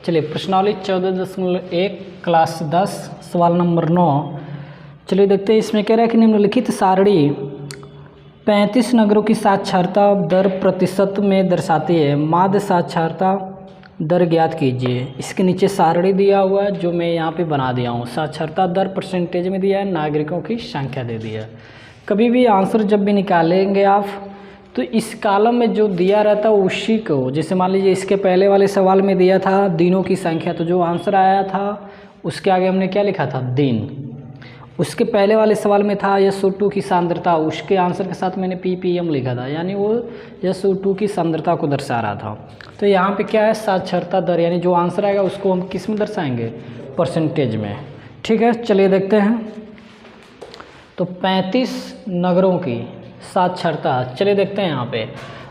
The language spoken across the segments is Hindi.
चलिए प्रश्नावली 14.1 क्लास 10 सवाल नंबर 9। चलिए देखते हैं, इसमें कह रहा है कि निम्नलिखित सारणी 35 नगरों की साक्षरता दर प्रतिशत में दर्शाती है, माध्य साक्षरता दर ज्ञात कीजिए। इसके नीचे सारणी दिया हुआ है जो मैं यहाँ पे बना दिया हूँ। साक्षरता दर परसेंटेज में दिया है, नागरिकों की संख्या दे दी है। कभी भी आंसर जब भी निकालेंगे आप तो इस कॉलम में जो दिया रहता है उसी को, जैसे मान लीजिए इसके पहले वाले सवाल में दिया था दिनों की संख्या, तो जो आंसर आया था उसके आगे हमने क्या लिखा था, दिन। उसके पहले वाले सवाल में था SO2 की सांद्रता, उसके आंसर के साथ मैंने ppm लिखा था, यानी वो SO2 की सांद्रता को दर्शा रहा था। तो यहाँ पे क्या है, साक्षरता दर, यानी जो आंसर आएगा उसको हम किस में दर्शाएंगे, परसेंटेज में। ठीक है, चलिए देखते हैं। तो 35 नगरों की साक्षरता, चलिए देखते हैं यहाँ पे।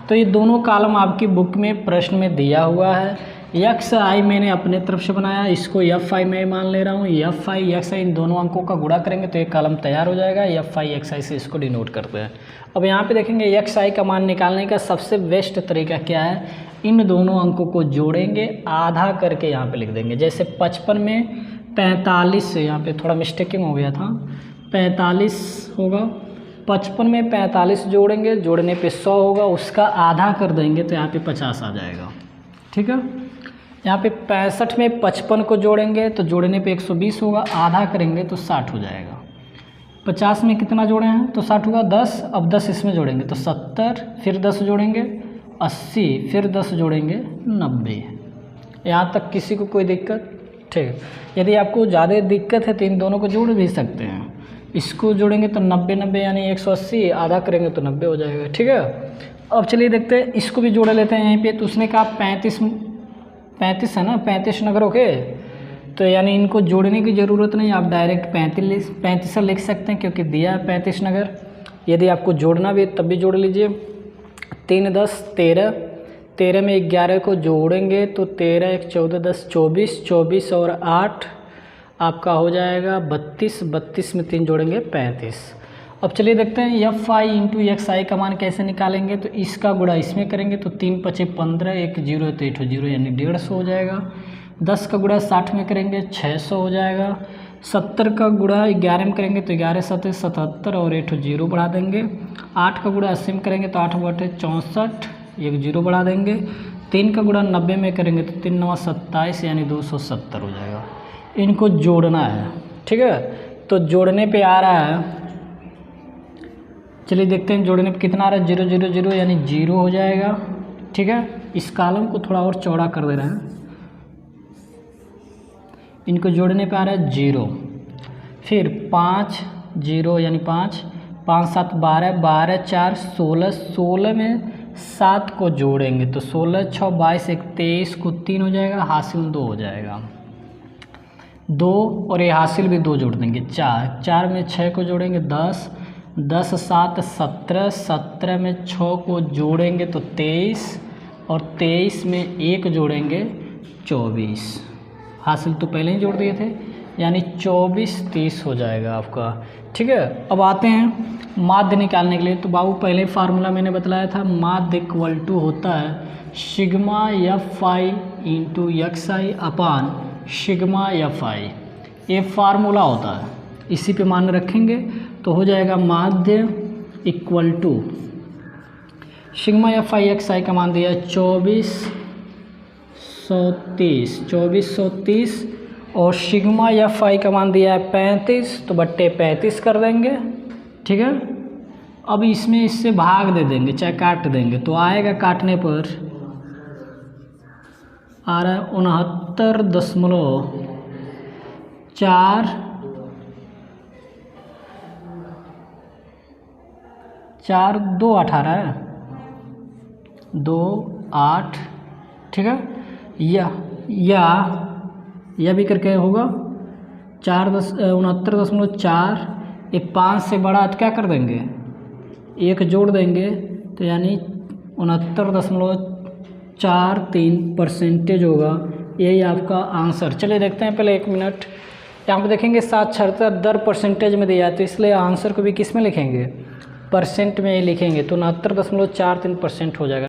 तो ये दोनों कॉलम आपकी बुक में प्रश्न में दिया हुआ है। XI मैंने अपने तरफ से बनाया, इसको FI मैं मान ले रहा हूँ। FI XI इन दोनों अंकों का गुणा करेंगे तो एक कॉलम तैयार हो जाएगा। FI XI से इसको डिनोट करते हैं। अब यहाँ पे देखेंगे XI का मान निकालने का सबसे बेस्ट तरीका क्या है, इन दोनों अंकों को जोड़ेंगे, आधा करके यहाँ पे लिख देंगे। जैसे 55 में 45 से, यहाँ पे थोड़ा मिस्टेकिंग हो गया था, 45 होगा, 55 में 45 जोड़ेंगे, जोड़ने पे 100 होगा, उसका आधा कर देंगे तो यहाँ पे 50 आ जाएगा। ठीक है, यहाँ पे 65 में 55 को जोड़ेंगे तो जोड़ने पे 120 होगा, आधा करेंगे तो 60 हो जाएगा। 50 में कितना जोड़े हैं तो 60 होगा, 10, अब 10 इसमें जोड़ेंगे तो 70, फिर 10 जोड़ेंगे 80, फिर 10 जोड़ेंगे 90। यहाँ तक किसी को कोई दिक्कत? ठीक, यदि आपको ज़्यादा दिक्कत है तो इन दोनों को जोड़ भी सकते हैं। इसको जोड़ेंगे तो 90 यानी 180, आधा करेंगे तो 90 हो जाएगा। ठीक है, अब चलिए देखते हैं, इसको भी जोड़ लेते हैं यहीं पे। तो उसने कहा 35 है ना, 35 नगरों के, तो यानी इनको जोड़ने की ज़रूरत नहीं, आप डायरेक्ट 35 लिख सकते हैं क्योंकि दिया है 35 नगर। यदि आपको जोड़ना भी तब भी जोड़ लीजिए। 3 10 13, 13 में 11 को जोड़ेंगे तो 13 1 14 10 24, 24 और 8 आपका हो जाएगा 32, 32 में 3 जोड़ेंगे 35। अब चलिए देखते हैं FI इंटू XI का मान कैसे निकालेंगे। तो इसका गुणा इसमें करेंगे तो 3 5 15, 1 0 तो 8 0 यानी 150 हो जाएगा। 10 का गुणा 60 में करेंगे 600 हो जाएगा। 70 का गुणा 11 में करेंगे तो 11 7 77 और 8 0 बढ़ा देंगे। 8 का गुणा 80 में करेंगे तो 8 बटे 64, 1 0 बढ़ा देंगे। 3 का गुणा 90 में करेंगे तो 3 9 27 यानी 270 हो जाएगा। इनको जोड़ना है। ठीक है, तो जोड़ने पे आ रहा है, चलिए देखते हैं जोड़ने पे कितना आ रहा है, 0 0 0 यानी 0 हो जाएगा। ठीक है, इस कॉलम को थोड़ा और चौड़ा कर दे रहे हैं। इनको जोड़ने पे आ रहा है 0, फिर 5 0 यानी 5, 5 7 12, 12 4 16, 16 में 7 को जोड़ेंगे तो 16 6 22 1 23 को 3 हो जाएगा, हासिल 2 हो जाएगा। 2 और ये हासिल भी 2 जोड़ देंगे, 4, 4 में 6 को जोड़ेंगे 10, 10 7 17, 17 में 6 को जोड़ेंगे तो 23 और 23 में 1 जोड़ेंगे 24, हासिल तो पहले ही जोड़ दिए थे, यानी 24 30 हो जाएगा आपका। ठीक है, अब आते हैं माध्य निकालने के लिए। तो बाबू पहले फार्मूला मैंने बतलाया था, माध्य इक्वल टू होता है सिग्मा FI इंटू XI अपान सिग्मा FI, ये फार्मूला होता है, इसी पे मान रखेंगे तो हो जाएगा माध्य equal to sigma FI XI का मान दिया 2430 और सिग्मा FI का मान दिया है 35, तो बट्टे 35 कर देंगे। ठीक है, अब इसमें इससे भाग दे देंगे, चाहे काट देंगे, तो आएगा काटने पर आ रहा है 69.4 4 2 18 है, 2 8। ठीक है, या भी करके होगा 69.4, ये 5 से बड़ा तो क्या कर देंगे, 1 जोड़ देंगे तो यानी 69.43% होगा। यही आपका आंसर। चलिए देखते हैं, पहले 1 मिनट यहाँ पे देखेंगे साक्षरता दर परसेंटेज में दिया है, तो इसलिए आंसर को भी किस में लिखेंगे, परसेंट में ही लिखेंगे, तो 69.43% हो जाएगा।